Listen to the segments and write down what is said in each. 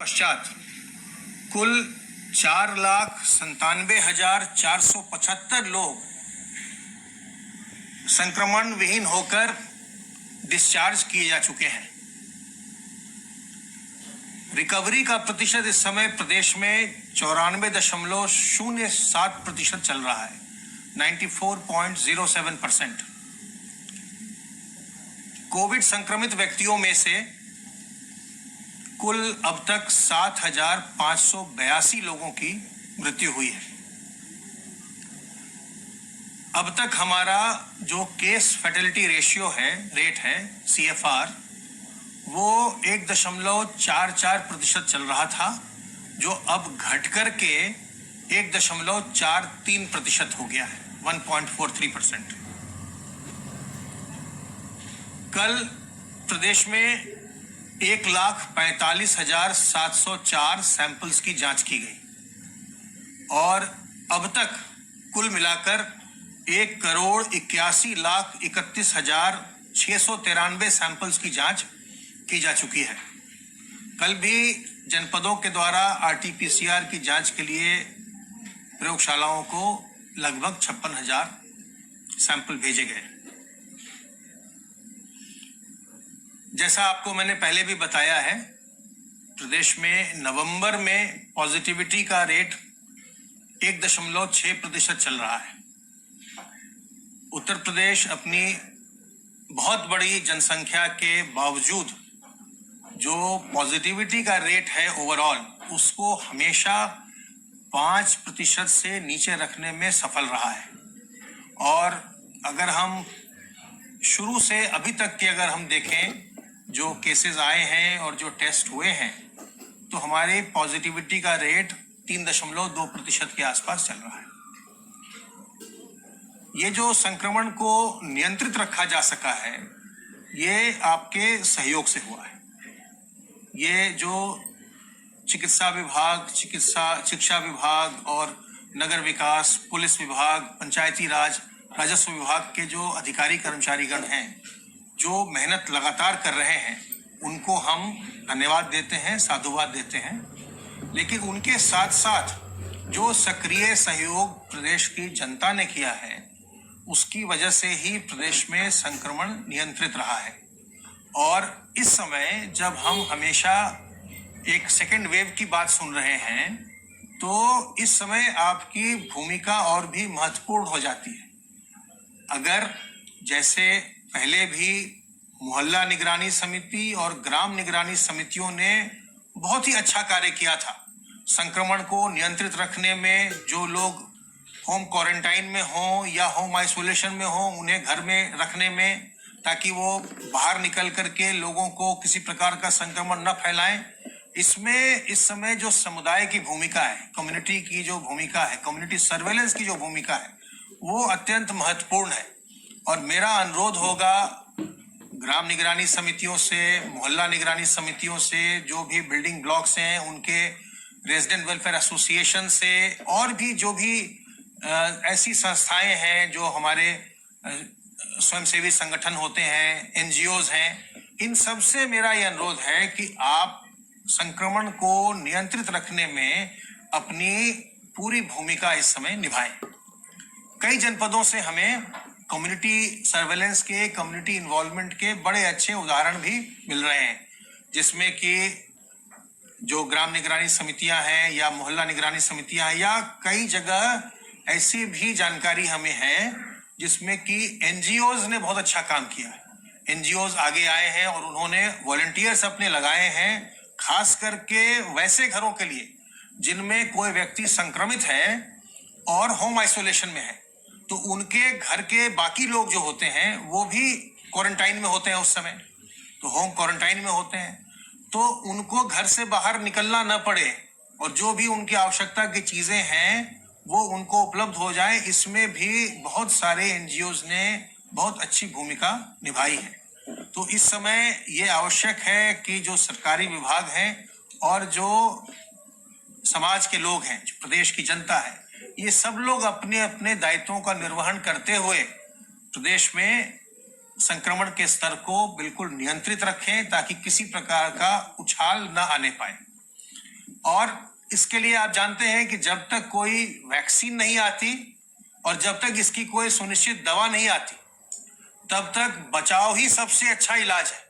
पश्चात कुल 4,97,475 लोग संक्रमण विहीन होकर डिस्चार्ज किए जा चुके हैं। रिकवरी का प्रतिशत इस समय प्रदेश में 94.07% चल रहा है, 94.07%। कोविड संक्रमित व्यक्तियों में से कुल अब तक 7,582 लोगों की मृत्यु हुई है। अब तक हमारा जो केस फैटेलिटी रेशियो रेट है CFR, वो 1.44% चल रहा था, जो अब घट करके 1.43% हो गया है, 1.43%। कल प्रदेश में 1,45,704 सैंपल्स की जांच की गई और अब तक कुल मिलाकर 1,81,31,693 सैंपल्स की जांच की जा चुकी है। कल भी जनपदों के द्वारा RT-PCR की जांच के लिए प्रयोगशालाओं को लगभग 56,000 सैंपल भेजे गए। जैसा आपको मैंने पहले भी बताया है, प्रदेश में नवंबर में पॉजिटिविटी का रेट 1.6% चल रहा है। उत्तर प्रदेश अपनी बहुत बड़ी जनसंख्या के बावजूद जो पॉजिटिविटी का रेट है ओवरऑल, उसको हमेशा 5% से नीचे रखने में सफल रहा है। और अगर हम शुरू से अभी तक के अगर हम देखें, जो केसेस आए हैं और जो टेस्ट हुए हैं, तो हमारे पॉजिटिविटी का रेट 3.2% के आसपास चल रहा है। ये जो संक्रमण को नियंत्रित रखा जा सका है, ये आपके सहयोग से हुआ है। ये जो चिकित्सा विभाग, शिक्षा विभाग और नगर विकास, पुलिस विभाग, पंचायती राज, राजस्व विभाग के जो अधिकारी कर्मचारीगण हैं, जो मेहनत लगातार कर रहे हैं, उनको हम धन्यवाद देते हैं, साधुवाद देते हैं। लेकिन उनके साथ साथ जो सक्रिय सहयोग प्रदेश की जनता ने किया है, उसकी वजह से ही प्रदेश में संक्रमण नियंत्रित रहा है। और इस समय जब हम हमेशा एक सेकेंड वेव की बात सुन रहे हैं, तो इस समय आपकी भूमिका और भी महत्वपूर्ण हो जाती है। अगर जैसे पहले भी मोहल्ला निगरानी समिति और ग्राम निगरानी समितियों ने बहुत ही अच्छा कार्य किया था संक्रमण को नियंत्रित रखने में, जो लोग होम क्वारंटाइन में हों या होम आइसोलेशन में हों, उन्हें घर में रखने में, ताकि वो बाहर निकल करके लोगों को किसी प्रकार का संक्रमण न फैलाएं। इसमें इस समय जो समुदाय की भूमिका है, कम्युनिटी की जो भूमिका है, कम्युनिटी सर्वेलेंस की जो भूमिका है, वो अत्यंत महत्वपूर्ण है। और मेरा अनुरोध होगा ग्राम निगरानी समितियों से, मोहल्ला निगरानी समितियों से, जो भी बिल्डिंग ब्लॉक्स हैं उनके, रेजिडेंट वेलफेयर एसोसिएशन से, और भी जो भी ऐसी संस्थाएं हैं जो हमारे स्वयंसेवी संगठन होते हैं, NGOs हैं, इन सब से मेरा ये अनुरोध है कि आप संक्रमण को नियंत्रित रखने में अपनी पूरी भूमिका इस समय निभाएं। कई जनपदों से हमें कम्युनिटी सर्वेलेंस के, कम्युनिटी इन्वॉल्वमेंट के बड़े अच्छे उदाहरण भी मिल रहे हैं, जिसमें कि जो ग्राम निगरानी समितियां हैं या मोहल्ला निगरानी समितियां हैं, या कई जगह ऐसी भी जानकारी हमें है जिसमें कि NGOs ने बहुत अच्छा काम किया है। NGOs आगे आए हैं और उन्होंने वॉलंटियर्स अपने लगाए हैं, खास करके वैसे घरों के लिए जिनमें कोई व्यक्ति संक्रमित है और होम आइसोलेशन में है, तो उनके घर के बाकी लोग जो होते हैं वो भी क्वारंटाइन में होते हैं, उस समय तो होम क्वारंटाइन में होते हैं, तो उनको घर से बाहर निकलना न पड़े और जो भी उनकी आवश्यकता की चीजें हैं वो उनको उपलब्ध हो जाए। इसमें भी बहुत सारे NGOs ने बहुत अच्छी भूमिका निभाई है। तो इस समय ये आवश्यक है कि जो सरकारी विभाग हैं और जो समाज के लोग हैं, जो प्रदेश की जनता है, ये सब लोग अपने अपने दायित्वों का निर्वहन करते हुए प्रदेश में संक्रमण के स्तर को बिल्कुल नियंत्रित रखें, ताकि किसी प्रकार का उछाल न आने पाए। और इसके लिए आप जानते हैं कि जब तक कोई वैक्सीन नहीं आती और जब तक इसकी कोई सुनिश्चित दवा नहीं आती, तब तक बचाव ही सबसे अच्छा इलाज है।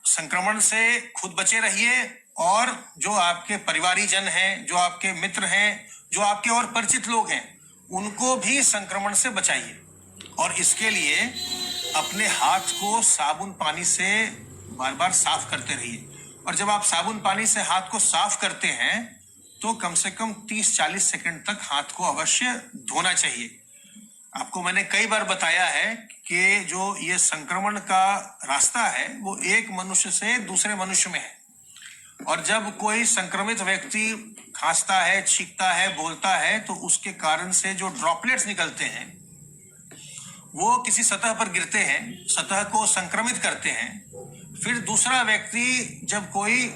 संक्रमण से खुद बचे रहिए और जो आपके परिवारीजन हैं, जो आपके मित्र हैं, जो आपके और परिचित लोग हैं, उनको भी संक्रमण से बचाइए। और इसके लिए अपने हाथ को साबुन पानी से बार बार साफ करते रहिए। और जब आप साबुन पानी से हाथ को साफ करते हैं तो कम से कम 30-40 सेकंड तक हाथ को अवश्य धोना चाहिए। आपको मैंने कई बार बताया है कि जो ये संक्रमण का रास्ता है वो एक मनुष्य से दूसरे मनुष्य में है, और जब कोई संक्रमित व्यक्ति खांसता है, छींकता है, बोलता है, तो उसके कारण से जो ड्रॉपलेट्स निकलते हैं वो किसी सतह पर गिरते हैं, सतह को संक्रमित करते हैं। फिर दूसरा व्यक्ति जब कोई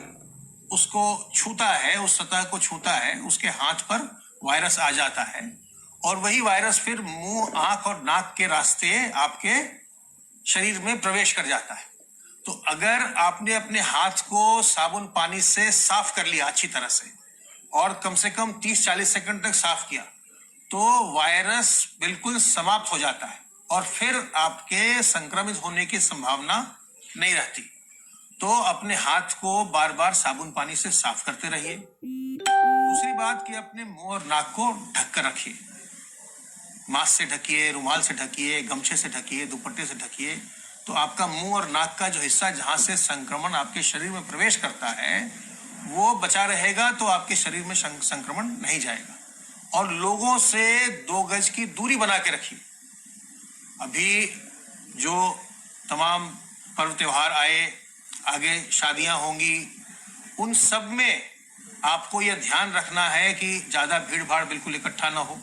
उसको छूता है, उस सतह को छूता है, उसके हाथ पर वायरस आ जाता है और वही वायरस फिर मुंह, आंख और नाक के रास्ते आपके शरीर में प्रवेश कर जाता है। तो अगर आपने अपने हाथ को साबुन पानी से साफ कर लिया अच्छी तरह से और कम से कम 30-40 सेकंड तक साफ किया, तो वायरस बिल्कुल समाप्त हो जाता है और फिर आपके संक्रमित होने की संभावना नहीं रहती। तो अपने हाथ को बार बार साबुन पानी से साफ करते रहिए। दूसरी बात कि अपने मुंह और नाक को ढक कर रखिए। मास्क से ढकिए, रुमाल से ढकिए, गमछे से ढकिए, दुपट्टे से ढकिए। तो आपका मुंह और नाक का जो हिस्सा जहां से संक्रमण आपके शरीर में प्रवेश करता है वो बचा रहेगा, तो आपके शरीर में संक्रमण नहीं जाएगा। और लोगों से 2 गज की दूरी बना के रखिए। अभी जो तमाम पर्व त्योहार आए, आगे शादियां होंगी, उन सब में आपको यह ध्यान रखना है कि ज्यादा भीड़ भाड़ बिल्कुल इकट्ठा ना हो।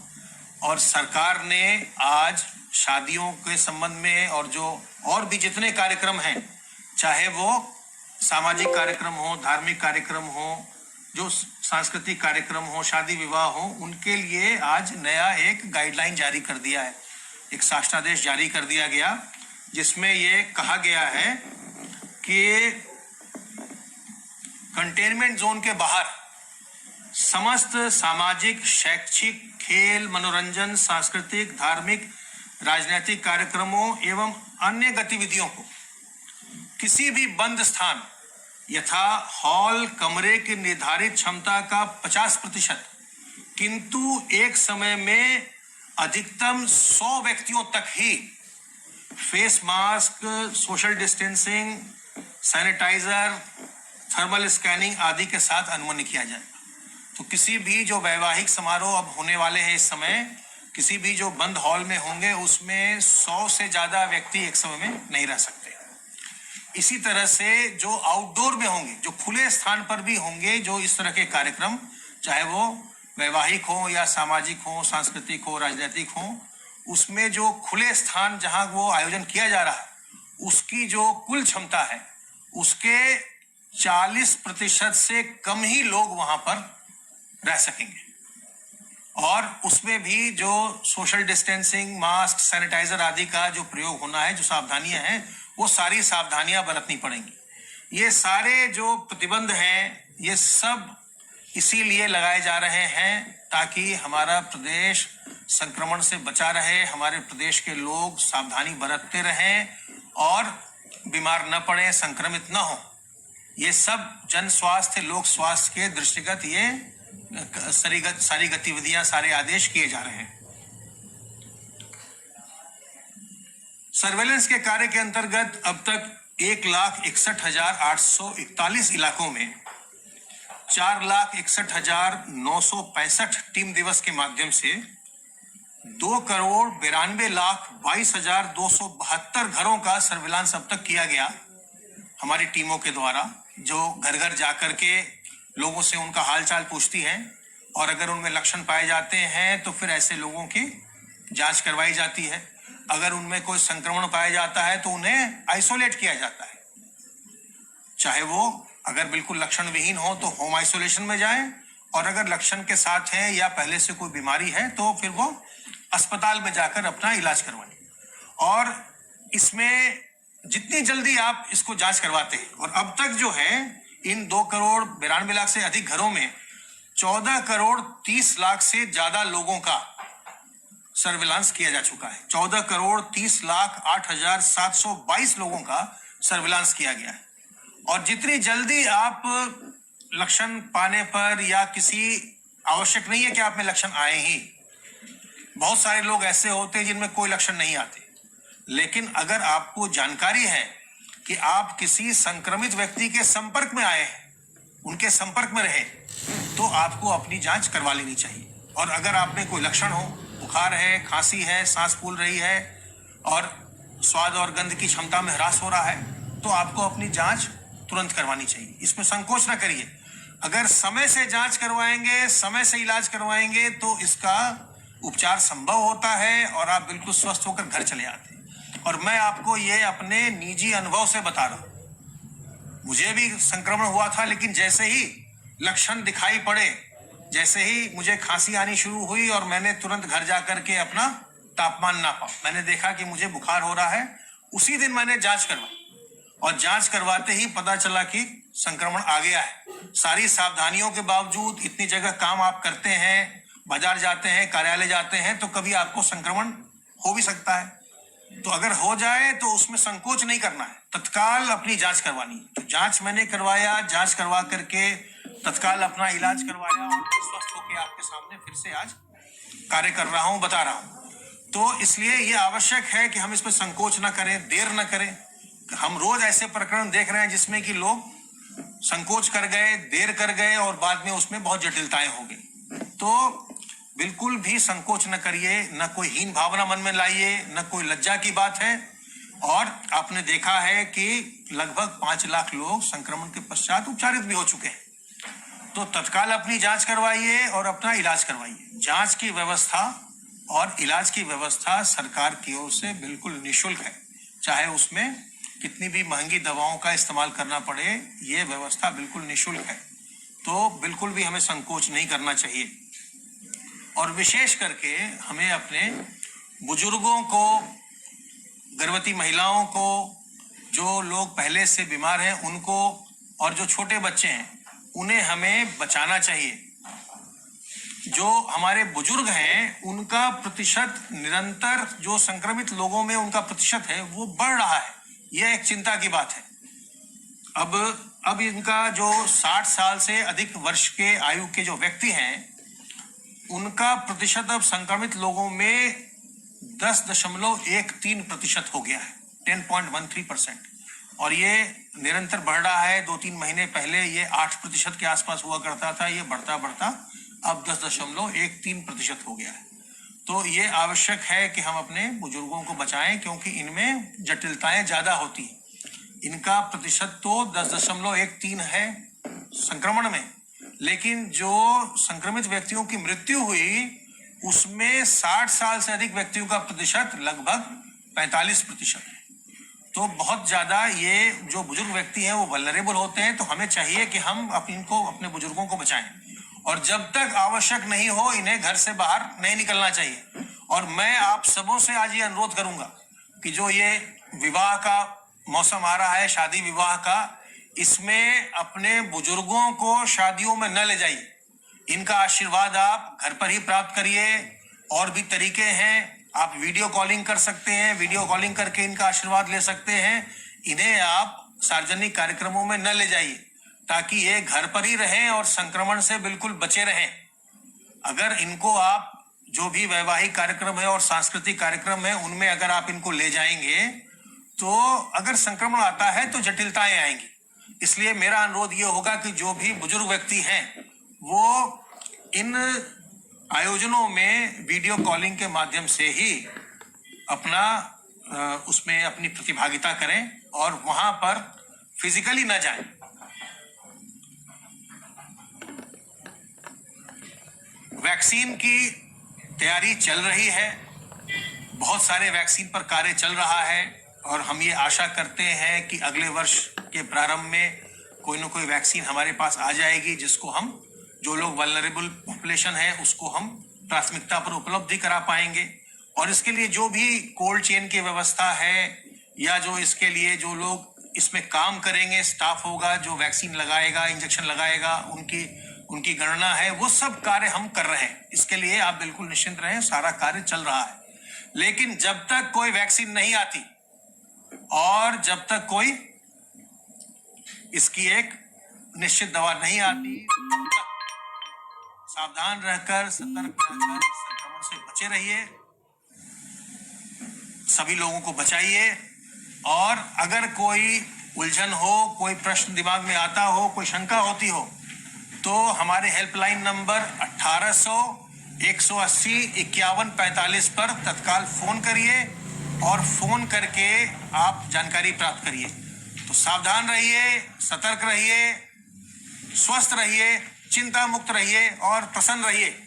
और सरकार ने आज शादियों के संबंध में और जो और भी जितने कार्यक्रम हैं, चाहे वो सामाजिक कार्यक्रम हो, धार्मिक कार्यक्रम हो, जो सांस्कृतिक कार्यक्रम हो, शादी विवाह हो, उनके लिए आज नया एक गाइडलाइन जारी कर दिया है, एक शासनादेश जारी कर दिया गया, जिसमें ये कहा गया है कि कंटेनमेंट जोन के बाहर समस्त सामाजिक, शैक्षिक, खेल, मनोरंजन, सांस्कृतिक, धार्मिक, राजनीतिक कार्यक्रमों एवं अन्य गतिविधियों को किसी भी बंद स्थान यथा हॉल, कमरे की निर्धारित क्षमता का 50%, किंतु एक समय में अधिकतम 100 व्यक्तियों तक ही face mask, social distancing, sanitiser, thermal scanning आदि के साथ अनुमति किया जाएगा। तो किसी भी जो वैवाहिक समारोह अब होने वाले हैं इस समय, किसी भी जो बंद हॉल में होंगे उसमें 100 से ज्यादा व्यक्ति एक समय में नहीं रह सकते। इसी तरह से जो आउटडोर में होंगे, जो खुले स्थान पर भी होंगे, जो इस तरह के कार्यक्रम, चाहे वो वैवाहिक हो या सामाजिक हो, सांस्कृतिक हो, राजनीतिक हो, उसमें जो खुले स्थान जहां वो आयोजन किया जा रहा है उसकी जो कुल क्षमता है उसके 40% से कम ही लोग वहां पर रह सकेंगे। और उसमें भी जो सोशल डिस्टेंसिंग, मास्क, सैनिटाइजर आदि का जो प्रयोग होना है, जो सावधानियां हैं, वो सारी सावधानियां बरतनी पड़ेंगी। ये सारे जो प्रतिबंध हैं ये सब इसीलिए लगाए जा रहे हैं ताकि हमारा प्रदेश संक्रमण से बचा रहे, हमारे प्रदेश के लोग सावधानी बरतते रहें और बीमार न पड़े, संक्रमित न हो। ये सब जन स्वास्थ्य, लोक स्वास्थ्य के दृष्टिगत ये सारी गतिविधियां, सारे आदेश किए जा रहे हैं। सर्वेलेंस के कार्य के अंतर्गत अब तक 1,61,841 इलाकों में 4,61,965 टीम दिवस के माध्यम से 2,92,22,272 घरों का सर्विलांस अब तक किया गया हमारी टीमों के द्वारा, जो घर घर जाकर के लोगों से उनका हालचाल पूछती हैं और अगर उनमें लक्षण पाए जाते हैं तो फिर ऐसे लोगों की जांच करवाई जाती है। अगर उनमें कोई संक्रमण पाया जाता है तो उन्हें आइसोलेट किया जाता है, चाहे वो अगर बिल्कुल लक्षण विहीन हो तो होम आइसोलेशन में जाएं, और अगर लक्षण के साथ है या पहले से कोई बीमारी है तो फिर वो अस्पताल में जाकर अपना इलाज करवाएं। और इसमें जितनी जल्दी आप इसको जांच करवाते हैं, और अब तक जो है इन 2,92,00,000 से अधिक घरों में 14,30,00,000 से ज्यादा लोगों का सर्विलांस किया जा चुका है। 14,30,08,722 लोगों का सर्विलांस किया गया है। और जितनी जल्दी आप लक्षण पाने पर, या किसी आवश्यक नहीं है कि आप में लक्षण आए ही, बहुत सारे लोग ऐसे होते हैं जिनमें कोई लक्षण नहीं आते, लेकिन अगर आपको जानकारी है कि आप किसी संक्रमित व्यक्ति के संपर्क में आए हैं, उनके संपर्क में रहे, तो आपको अपनी जांच करवा लेनी चाहिए। और अगर आप में कोई लक्षण हो, बुखार है, खांसी है, सांस फूल रही है और स्वाद और गंध की क्षमता में ह्रास हो रहा है, तो आपको अपनी जांच तुरंत करवानी चाहिए। इसमें संकोच ना करिए। अगर समय से जांच करवाएंगे, समय से इलाज करवाएंगे, तो इसका उपचार संभव होता है और आप बिल्कुल स्वस्थ होकर घर चले आते हैं। और मैं आपको ये अपने निजी अनुभव से बता रहा हूं। मुझे भी संक्रमण हुआ था, लेकिन जैसे ही लक्षण दिखाई पड़े, जैसे ही मुझे खांसी आनी शुरू हुई और मैंने तुरंत घर जाकर के अपना तापमान नापा, मैंने देखा कि मुझे बुखार हो रहा है। उसी दिन मैंने जांच करवाई और जांच करवाते ही पता चला कि संक्रमण आ गया है। सारी सावधानियों के बावजूद, इतनी जगह काम आप करते हैं, बाजार जाते हैं, कार्यालय जाते हैं, तो कभी आपको संक्रमण हो भी सकता है। तो अगर हो जाए तो उसमें संकोच नहीं करना है, तत्काल अपनी जांच करवानी है। तो जांच मैंने करवाया, जांच करवा करके तत्काल अपना इलाज करवाया और स्वस्थ होकर आपके सामने फिर से आज कार्य कर रहा हूं, बता रहा हूं। तो इसलिए यह आवश्यक है कि हम इसमें संकोच ना करें, देर ना करें। हम रोज ऐसे प्रकरण देख रहे हैं जिसमें कि लोग संकोच कर गए, देर कर गए और बाद में उसमें बहुत जटिलताएं हो गई। तो बिल्कुल भी संकोच न करिए, न कोई हीन भावना मन में लाइए, न कोई लज्जा की बात है। और आपने देखा है कि लगभग 5 लाख लोग संक्रमण के पश्चात उपचारित भी हो चुके हैं। तो तत्काल अपनी जांच करवाइए और अपना इलाज करवाइए। जांच की व्यवस्था और इलाज की व्यवस्था सरकार की ओर से बिल्कुल निःशुल्क है, चाहे उसमें कितनी भी महंगी दवाओं का इस्तेमाल करना पड़े, ये व्यवस्था बिल्कुल निःशुल्क है। तो बिल्कुल भी हमें संकोच नहीं करना चाहिए। और विशेष करके हमें अपने बुजुर्गों को, गर्भवती महिलाओं को, जो लोग पहले से बीमार हैं उनको, और जो छोटे बच्चे हैं उन्हें हमें बचाना चाहिए। जो हमारे बुजुर्ग हैं उनका प्रतिशत निरंतर, जो संक्रमित लोगों में उनका प्रतिशत है वो बढ़ रहा है। यह एक चिंता की बात है। अब इनका जो 60 साल से अधिक वर्ष के आयु के जो व्यक्ति हैं, उनका प्रतिशत अब संक्रमित लोगों में 10.13% हो गया है, 10.13%। और ये निरंतर बढ़ रहा है। 2-3 महीने पहले ये 8% के आसपास हुआ करता था, ये बढ़ता बढ़ता अब 10.13% हो गया है। तो ये आवश्यक है कि हम अपने बुजुर्गों को बचाएं, क्योंकि इनमें जटिलताएं ज्यादा होती हैं। इनका प्रतिशत तो 10.13 है संक्रमण में, लेकिन जो संक्रमित व्यक्तियों की मृत्यु हुई उसमें 60 साल से अधिक व्यक्तियों का प्रतिशत लगभग 45% है। तो बहुत ज्यादा ये जो बुजुर्ग व्यक्ति हैं वो वल्नरेबल होते हैं। तो हमें चाहिए कि हम अपने बुजुर्गों को बचाएं, और जब तक आवश्यक नहीं हो इन्हें घर से बाहर नहीं निकलना चाहिए। और मैं आप सबों से आज ये अनुरोध करूंगा कि जो ये विवाह का मौसम आ रहा है, शादी विवाह का, इसमें अपने बुजुर्गों को शादियों में न ले जाइए। इनका आशीर्वाद आप घर पर ही प्राप्त करिए। और भी तरीके हैं, आप वीडियो कॉलिंग कर सकते हैं, वीडियो कॉलिंग करके इनका आशीर्वाद ले सकते हैं। इन्हें आप सार्वजनिक कार्यक्रमों में न ले जाइए, ताकि ये घर पर ही रहें और संक्रमण से बिल्कुल बचे रहें। अगर इनको आप जो भी वैवाहिक कार्यक्रम है और सांस्कृतिक कार्यक्रम है उनमें अगर आप इनको ले जाएंगे, तो अगर संक्रमण आता है तो जटिलताएं आएंगी। इसलिए मेरा अनुरोध ये होगा कि जो भी बुजुर्ग व्यक्ति हैं वो इन आयोजनों में वीडियो कॉलिंग के माध्यम से ही अपना उसमें अपनी प्रतिभागिता करें और वहां पर फिजिकली न जाएं। वैक्सीन की तैयारी चल रही है, बहुत सारे वैक्सीन पर कार्य चल रहा है, और हम ये आशा करते हैं कि अगले वर्ष के प्रारंभ में कोई ना कोई वैक्सीन हमारे पास आ जाएगी, जिसको हम, जो लोग वल्नरेबल पॉपुलेशन है उसको हम प्राथमिकता पर उपलब्धि करा पाएंगे। और इसके लिए जो भी कोल्ड चेन की व्यवस्था है, या जो इसके लिए जो लोग इसमें काम करेंगे, स्टाफ होगा जो वैक्सीन लगाएगा, इंजेक्शन लगाएगा, उनकी गणना है, वो सब कार्य हम कर रहे हैं। इसके लिए आप बिल्कुल निश्चिंत रहें, सारा कार्य चल रहा है। लेकिन जब तक कोई वैक्सीन नहीं आती और जब तक कोई इसकी एक निश्चित दवा नहीं आती, तब तक सावधान रहकर, सतर्क रहकर संक्रमण से बचे रहिए, सभी लोगों को बचाइए। और अगर कोई उलझन हो, कोई प्रश्न दिमाग में आता हो, कोई शंका होती हो, तो हमारे हेल्पलाइन नंबर 1800 180 5145 पर तत्काल फोन करिए और फोन करके आप जानकारी प्राप्त करिए। तो सावधान रहिए, सतर्क रहिए, स्वस्थ रहिए, चिंता मुक्त रहिए और प्रसन्न रहिए।